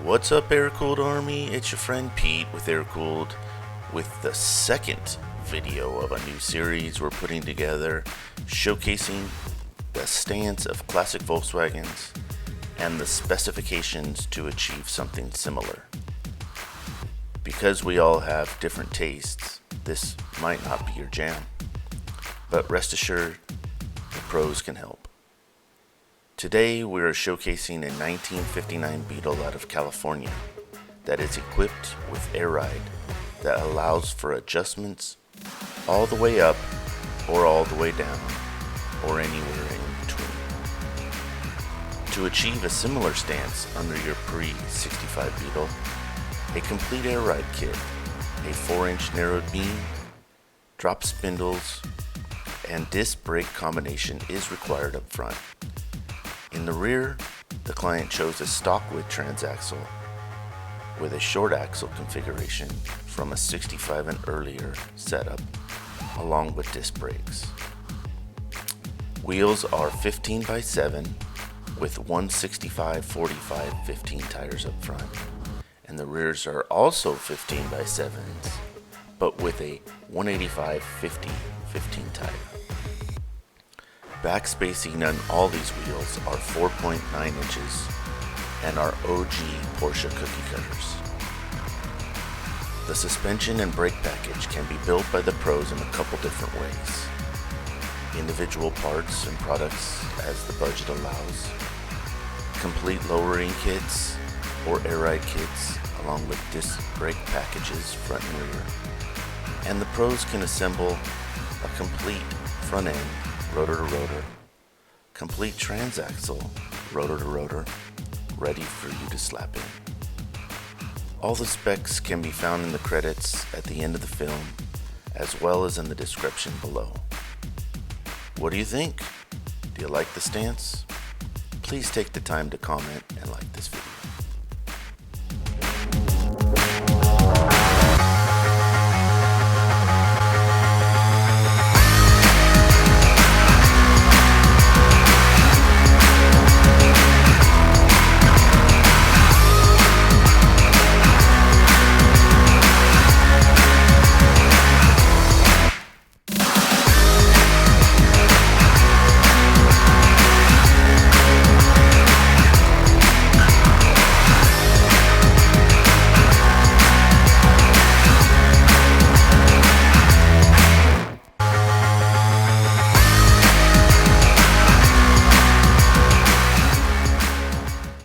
What's up, Airkewld Army? It's your friend Pete with Airkewld with the second video of a new series we're putting together showcasing the stance of classic Volkswagens and the specifications to achieve something similar. Because we all have different tastes, this might not be your jam, but rest assured, the pros can help. Today we are showcasing a 1959 Beetle out of California that is equipped with air ride that allows for adjustments all the way up or all the way down or anywhere in between. To achieve a similar stance under your pre-65 Beetle, a complete air ride kit, a 4-inch narrowed beam, drop spindles, and disc brake combination is required up front. In the rear, the client chose a stock width transaxle with a short axle configuration from a 65 and earlier setup, along with disc brakes. Wheels are 15 by 7 with 165, 45, 15 tires up front, and the rears are also 15 by 7s, but with a 185, 50, 15 tire. Back spacing on all these wheels are 4.9 inches and are OG Porsche Cookie Cutters. The suspension and brake package can be built by the pros in a couple different ways. Individual parts and products as the budget allows, complete lowering kits or air ride kits along with disc brake packages front and rear, and the pros can assemble a complete front end rotor to rotor, complete transaxle rotor to rotor, ready for you to slap in. All the specs can be found in the credits at the end of the film, as well as in the description below. What do you think? Do you like the stance? Please take the time to comment and like this video.